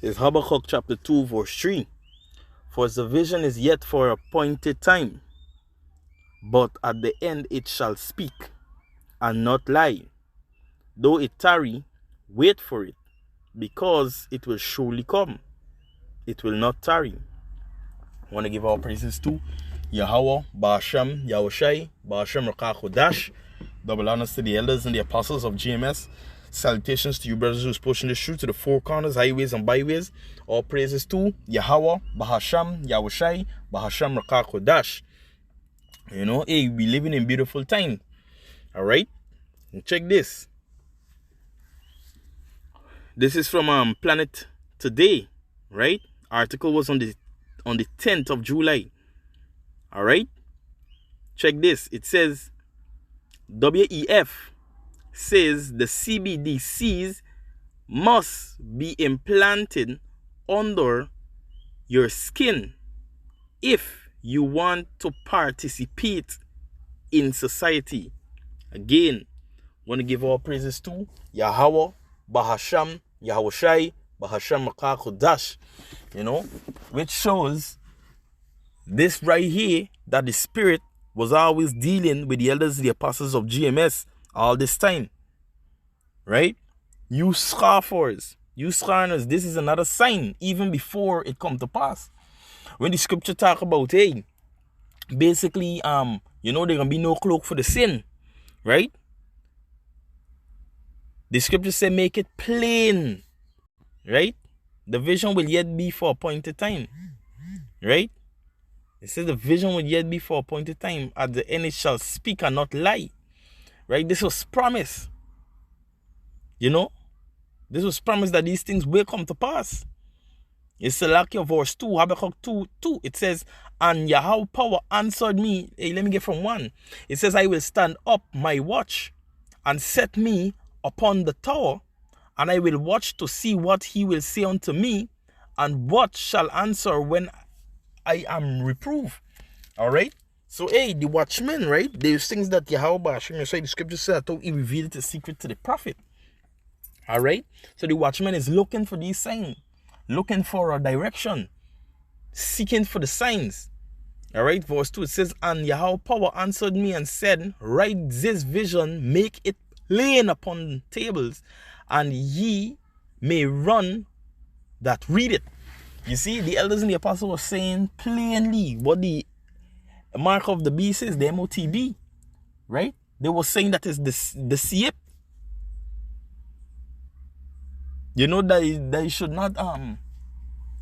is Habakkuk chapter 2 verse 3. For the vision is yet for a appointed time, but at the end it shall speak and not lie. Though it tarry, wait for it, because it will surely come. It will not tarry. I want to give our praises to Yahweh, Ba'ashem, Yahushai, Ba'ashem Rakah Kodash. Double honors to the elders and the apostles of GMS. Salutations to you brothers who's pushing the truth to the four corners, highways and byways. All praises to Yahweh, Bahasham, Yahushai, Bahasham Rakah Kodash. You know, hey, we living in beautiful time. Alright? And check this. This is from Planet Today, right? Article was on the 10th of July. Alright? Check this. It says WEF says the CBDCs must be implanted under your skin if you want to participate in society. Again, want to give all praises to Yahweh, Bahasham, Yahushai, Bahasham Rakah Kodash, you know, which shows this right here that the Spirit was always dealing with the elders, the apostles of GMS all this time, right? You scoffers, you scorners, this is another sign even before it come to pass. When the scripture talk about, hey, basically, you know, there gonna be no cloak for the sin, right? The scripture say make it plain, right? The vision will yet be for appointed time, right? It says the vision will yet be for appointed time. At the end it shall speak and not lie, right? This was promise, you know? This was promised that these things will come to pass. It's like your verse 2, Habakkuk 2. It says, and Yahweh power answered me. Hey, let me get from 1. It says, I will stand up my watch and set me upon the tower, and I will watch to see what he will say unto me, and what shall answer when I am reproved. Alright? So, hey, the watchmen, right? There's things that Yahweh, the scripture said, I thought he revealed the secret to the prophet. Alright? So the watchman is looking for these signs, looking for a direction, seeking for the signs. Alright, verse 2, it says, and Yahweh power answered me and said, write this vision, make it plain upon tables, and ye may run that read it. You see, the elders and the apostles were saying plainly what the mark of the beast is, the MOTB, right? They were saying that is the SIP. You know that you should not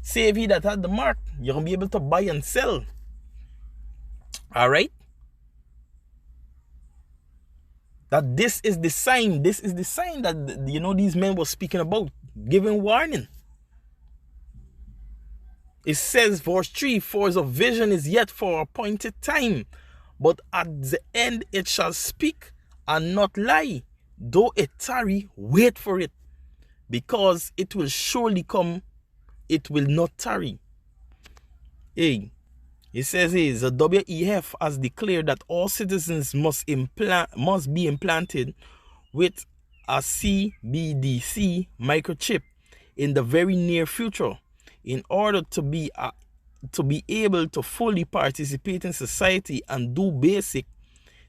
save he that had the mark. You're gonna be able to buy and sell. Alright? That this is the sign. This is the sign that, you know, these men were speaking about, giving warning. It says, verse 3, for the vision is yet for appointed time, but at the end it shall speak and not lie. Though it tarry, wait for it, because it will surely come, it will not tarry. Hey, it says here, the WEF has declared that all citizens must be implanted with a CBDC microchip in the very near future in order to be able to fully participate in society and do basic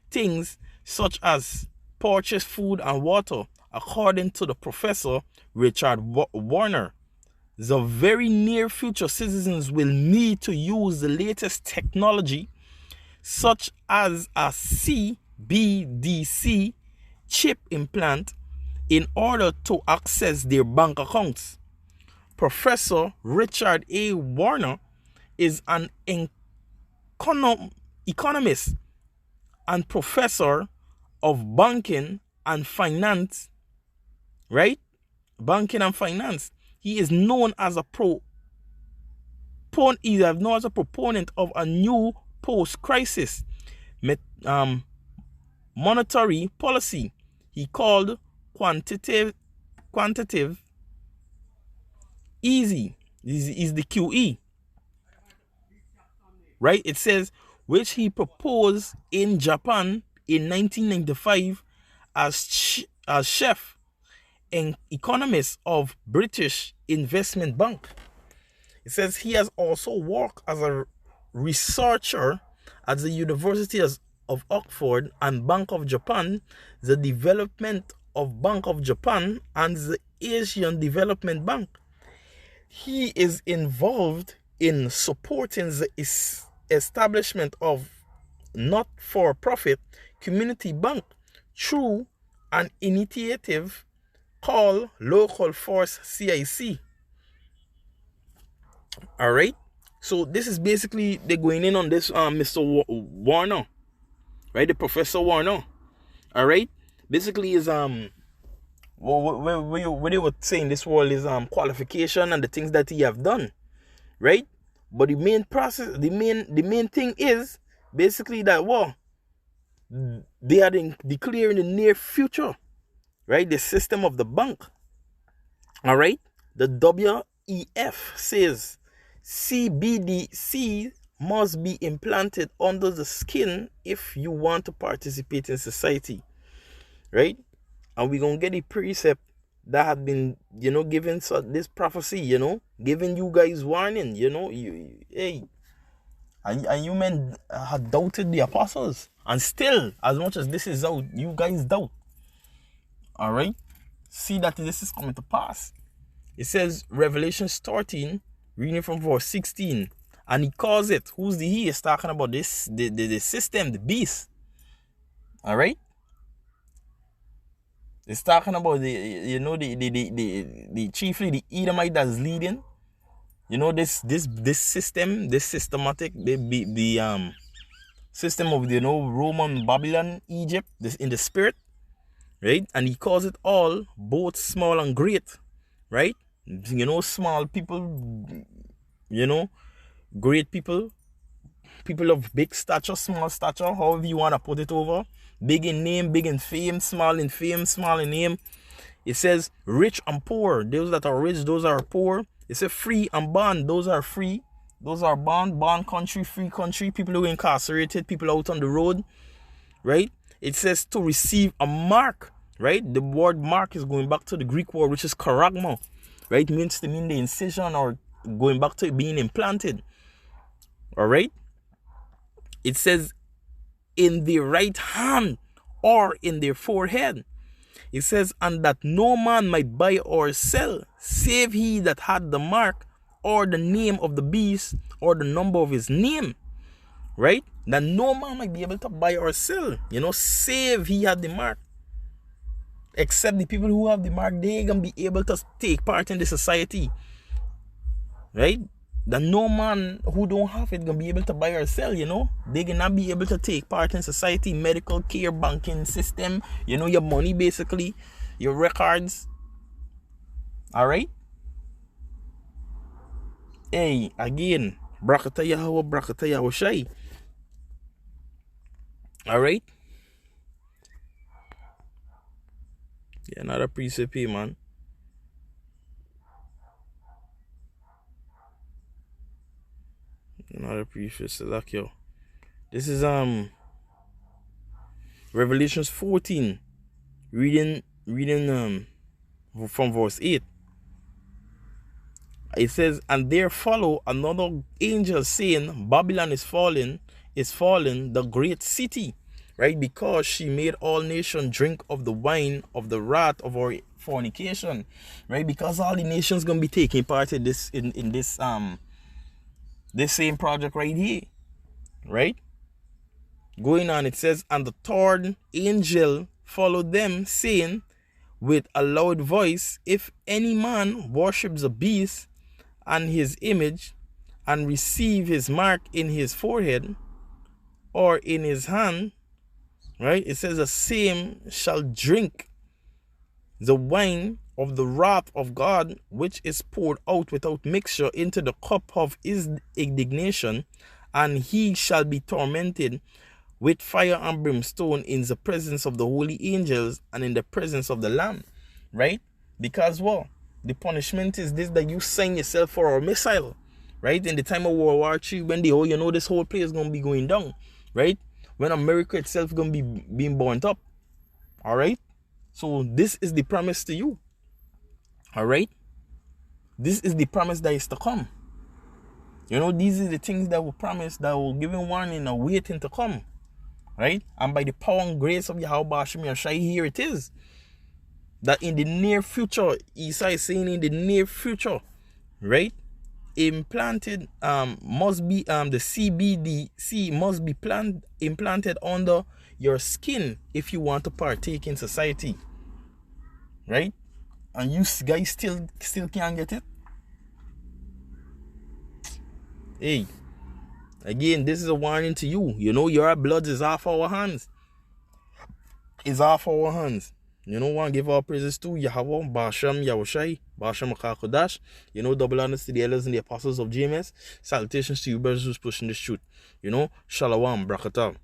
things such as purchase food and water, according to the professor Richard Warner. The very near future, citizens will need to use the latest technology such as a CBDC chip implant in order to access their bank accounts. Professor Richard A. Warner is an economist and professor of banking and finance, right? Banking and finance. He is known as a proponent of a new post-crisis monetary policy he called quantitative easy. Is the QE, right? It says, which he proposed in Japan in 1995 as chef economist of British Investment Bank. It says he has also worked as a researcher at the Universities of Oxford and Bank of Japan, the Development of Bank of Japan, and the Asian Development Bank. He is involved in supporting the establishment of not-for-profit community bank through an initiative called Local Force CIC. All right. So this is basically they're going in on this Mr. Warner, right? The Professor Warner. All right. Basically is what they were saying this world is qualification and the things that he have done, right? But the main process, the main thing is basically that they are declaring the near future, right? The system of the bank. All right. The WEF says CBDC must be implanted under the skin if you want to participate in society, right? And we're going to get a precept that had been, given this prophecy, giving you guys warning, hey, and you men had doubted the apostles. And still, as much as this is out, you guys doubt. All right? See that this is coming to pass. It says, Revelation 13, reading from verse 16. And he calls it, who's the he? Is talking about this, the system, the beast. All right? It's talking about the chiefly the Edomite that's leading. This system, this systematic, the system of Roman, Babylon, Egypt, this in the spirit, right? And he calls it all, both small and great, right? Small people, great people, people of big stature, small stature, however you want to put it over. Big in name, big in fame, small in name. It says rich and poor. Those that are rich, those are poor. It says free and bond. Those are free. Those are bond country, free country. People who are incarcerated, people out on the road, right? It says to receive a mark, right? The word mark is going back to the Greek word, which is charagma, right? It means to mean the incision or going back to it being implanted. All right? It says in the right hand or in their forehead. It says, and that no man might buy or sell, save he that had the mark, or the name of the beast, or the number of his name. Right? That no man might be able to buy or sell, save he had the mark. Except the people who have the mark, they can be able to take part in the society. Right? That no man who don't have it gonna be able to buy or sell, They cannot be able to take part in society, medical care, banking system, your money basically, your records. Alright? Hey, again, Brakata Yahweh Shai. Alright? Yeah, not a precept here, man. Not a prefix, like yo. This is Revelations 14, reading from verse 8. It says, and there follow another angel saying, Babylon is fallen, the great city, right? Because she made all nations drink of the wine of the wrath of her fornication, right? Because all the nations gonna be taking part in this this same project right here, right? Going on, it says, and the third angel followed them, saying with a loud voice, if any man worships a beast and his image, and receive his mark in his forehead or in his hand, right? It says the same shall drink the wine of the wrath of God, which is poured out without mixture into the cup of his indignation, and he shall be tormented with fire and brimstone in the presence of the holy angels and in the presence of the Lamb, right? Because the punishment is this, that you sign yourself for a missile, right? In the time of World War III, when this whole place is going to be going down, right? When America itself is going to be being burnt up, all right? So this is the promise to you, All right? This is the promise that is to come. You know, these are the things that were promised, that were given warning or waiting to come. Right? And by the power and grace of Yahweh Hashem Yashai, here it is. That in the near future, Isa is saying in the near future, right? Implanted must be the CBDC must be implanted under your skin if you want to partake in society. Right? And you guys still can't get it. Hey, again, this is a warning to you. You know, your blood is off our hands. It's off our hands. You know, want to give our praises to Yahweh, Basham, Yahushai, Basham Akakodash. You know, double honors to the elders and the apostles of GMS. Salutations to you brothers who's pushing this truth. You know, Shalom, Brakatal.